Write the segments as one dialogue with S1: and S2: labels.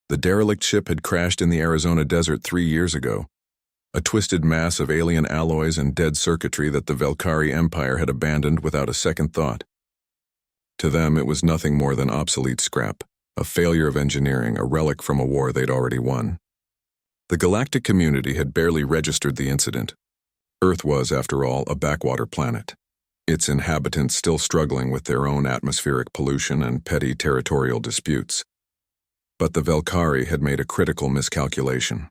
S1: The derelict ship had crashed in the Arizona desert 3 years ago, a twisted mass of alien alloys and dead circuitry that the Velkari Empire had abandoned without a second thought. To them, it was nothing more than obsolete scrap, a failure of engineering, a relic from a war they'd already won. The galactic community had barely registered the incident. Earth was, after all, a backwater planet, its inhabitants still struggling with their own atmospheric pollution and petty territorial disputes. But the Velkari had made a critical miscalculation.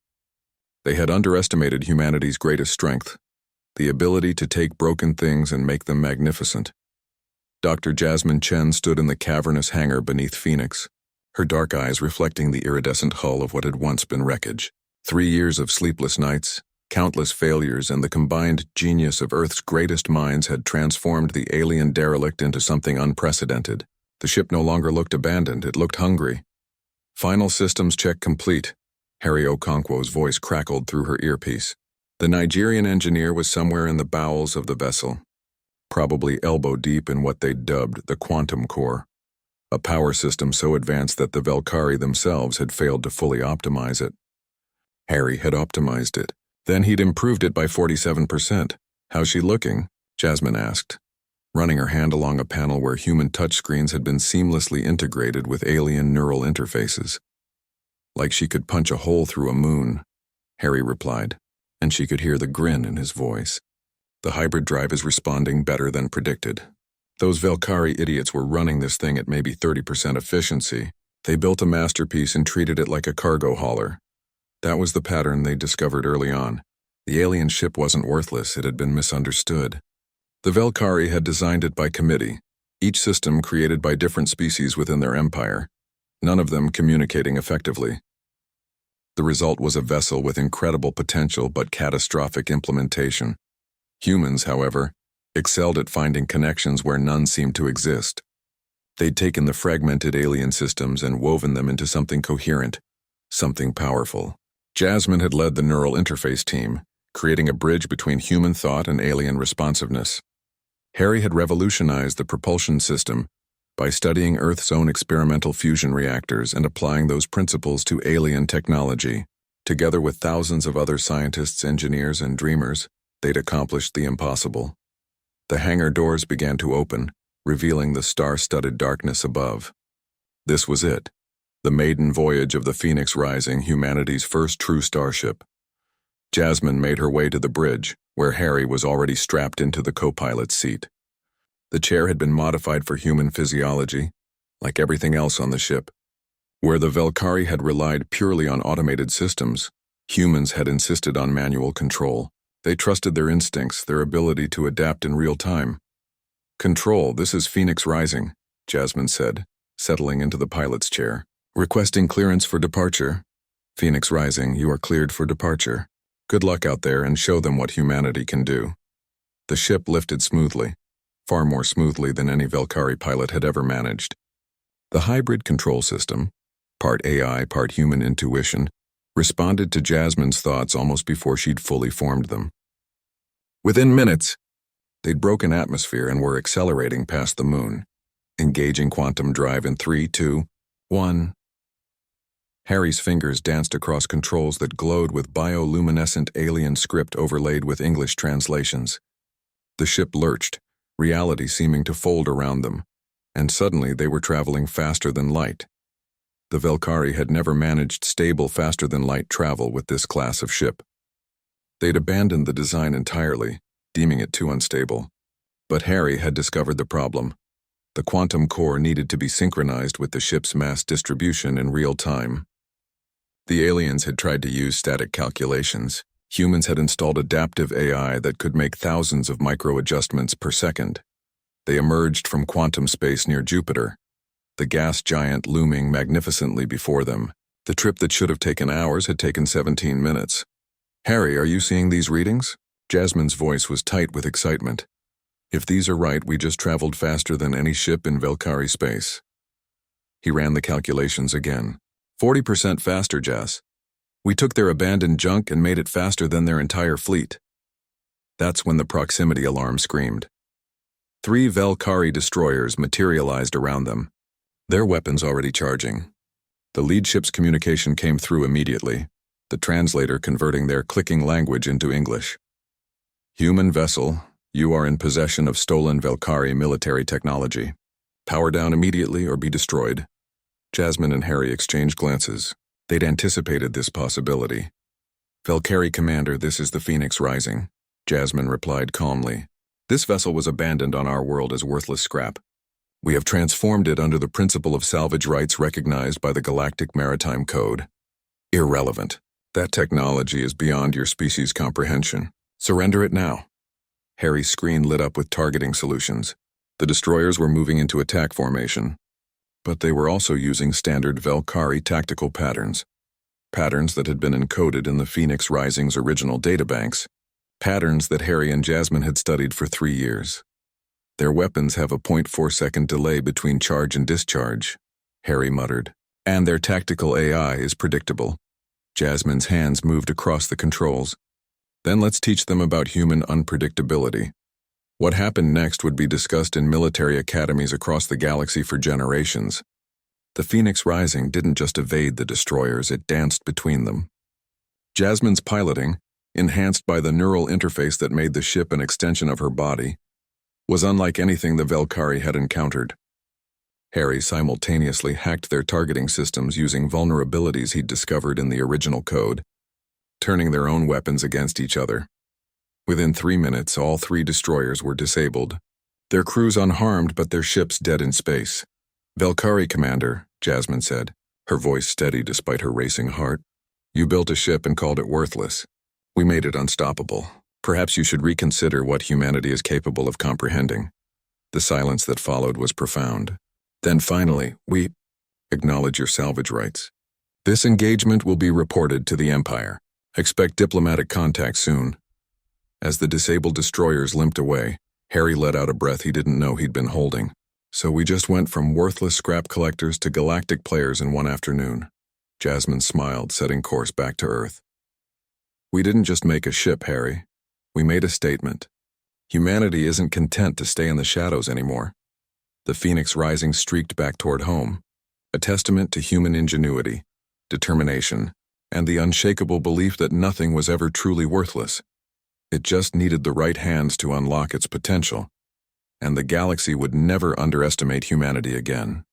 S1: They had underestimated humanity's greatest strength, the ability to take broken things and make them magnificent. Dr. Jasmine Chen stood in the cavernous hangar beneath Phoenix, her dark eyes reflecting the iridescent hull of what had once been wreckage. 3 years of sleepless nights, countless failures, and the combined genius of Earth's greatest minds had transformed the alien derelict into something unprecedented. The ship no longer looked abandoned, it looked hungry. Final systems check complete. Harry Okonkwo's voice crackled through her earpiece. The Nigerian engineer was somewhere in the bowels of the vessel, probably elbow-deep in what they'd dubbed the quantum core, a power system so advanced that the Velkari themselves had failed to fully optimize it. Harry had optimized it. Then he'd improved it by 47%. "How's she looking?" Jasmine asked, running her hand along a panel where human touchscreens had been seamlessly integrated with alien neural interfaces. "Like she could punch a hole through a moon," Harry replied, and she could hear the grin in his voice. "The hybrid drive is responding better than predicted. Those Velkari idiots were running this thing at maybe 30% efficiency. They built a masterpiece and treated it like a cargo hauler. That was the pattern they discovered early on. The alien ship wasn't worthless, it had been misunderstood. The Velkari had designed it by committee, each system created by different species within their empire, none of them communicating effectively. The result was a vessel with incredible potential but catastrophic implementation. Humans, however, excelled at finding connections where none seemed to exist. They'd taken the fragmented alien systems and woven them into something coherent, something powerful. Jasmine had led the neural interface team, creating a bridge between human thought and alien responsiveness. Harry had revolutionized the propulsion system by studying Earth's own experimental fusion reactors and applying those principles to alien technology. Together with thousands of other scientists, engineers, and dreamers, they'd accomplished the impossible. The hangar doors began to open, revealing the star-studded darkness above. This was it. The maiden voyage of the Phoenix Rising, humanity's first true starship. Jasmine made her way to the bridge, where Harry was already strapped into the co-pilot's seat. The chair had been modified for human physiology, like everything else on the ship. Where the Velkari had relied purely on automated systems, humans had insisted on manual control. They trusted their instincts, their ability to adapt in real time. "Control, this is Phoenix Rising," Jasmine said, settling into the pilot's chair. "Requesting clearance for departure. Phoenix Rising, you are cleared for departure. Good luck out there and show them what humanity can do." The ship lifted smoothly, far more smoothly than any Velkari pilot had ever managed. The hybrid control system, part AI, part human intuition, responded to Jasmine's thoughts almost before she'd fully formed them. Within minutes, they'd broken atmosphere and were accelerating past the moon, engaging quantum drive in 3, 2, 1. Harry's fingers danced across controls that glowed with bioluminescent alien script overlaid with English translations. The ship lurched, reality seeming to fold around them, and suddenly they were traveling faster than light. The Velkari had never managed stable faster-than-light travel with this class of ship. They'd abandoned the design entirely, deeming it too unstable. But Harry had discovered the problem. The quantum core needed to be synchronized with the ship's mass distribution in real time. The aliens had tried to use static calculations. Humans had installed adaptive AI that could make thousands of micro-adjustments per second. They emerged from quantum space near Jupiter, the gas giant looming magnificently before them. The trip that should have taken hours had taken 17 minutes. "Harry, are you seeing these readings?" Jasmine's voice was tight with excitement. "If these are right, we just traveled faster than any ship in Velkari space." He ran the calculations again. 40% faster, Jas. We took their abandoned junk and made it faster than their entire fleet." That's when the proximity alarm screamed. 3 Velkari destroyers materialized around them, their weapons already charging. The lead ship's communication came through immediately, the translator converting their clicking language into English. Human vessel, you are in possession of stolen Velkari military technology. Power down immediately or be destroyed. Jasmine and Harry exchanged glances. They'd anticipated this possibility. Velkari Commander, this is the Phoenix Rising. Jasmine replied calmly. This vessel was abandoned on our world as worthless scrap. We have transformed it under the principle of salvage rights recognized by the Galactic Maritime Code. Irrelevant. That technology is beyond your species' comprehension. Surrender it now. Harry's screen lit up with targeting solutions. The destroyers were moving into attack formation, but they were also using standard Velkari tactical patterns. Patterns that had been encoded in the Phoenix Rising's original databanks. Patterns that Harry and Jasmine had studied for 3 years. Their weapons have a 0.4-second delay between charge and discharge, Harry muttered. And their tactical AI is predictable. Jasmine's hands moved across the controls. Then let's teach them about human unpredictability. What happened next would be discussed in military academies across the galaxy for generations. The Phoenix Rising didn't just evade the destroyers, it danced between them. Jasmine's piloting, enhanced by the neural interface that made the ship an extension of her body, was unlike anything the Velkari had encountered. Harry simultaneously hacked their targeting systems using vulnerabilities he'd discovered in the original code, turning their own weapons against each other. Within 3 minutes, all 3 destroyers were disabled, their crews unharmed but their ships dead in space. Velkari Commander, Jasmine said, her voice steady despite her racing heart. You built a ship and called it worthless. We made it unstoppable. Perhaps you should reconsider what humanity is capable of comprehending. The silence that followed was profound. Then finally, we acknowledge your salvage rights. This engagement will be reported to the Empire. Expect diplomatic contact soon. As the disabled destroyers limped away, Harry let out a breath he didn't know he'd been holding. So we just went from worthless scrap collectors to galactic players in one afternoon. Jasmine smiled, setting course back to Earth. We didn't just make a ship, Harry. We made a statement. Humanity isn't content to stay in the shadows anymore. The Phoenix Rising streaked back toward home, a testament to human ingenuity, determination, and the unshakable belief that nothing was ever truly worthless. It just needed the right hands to unlock its potential, and the galaxy would never underestimate humanity again.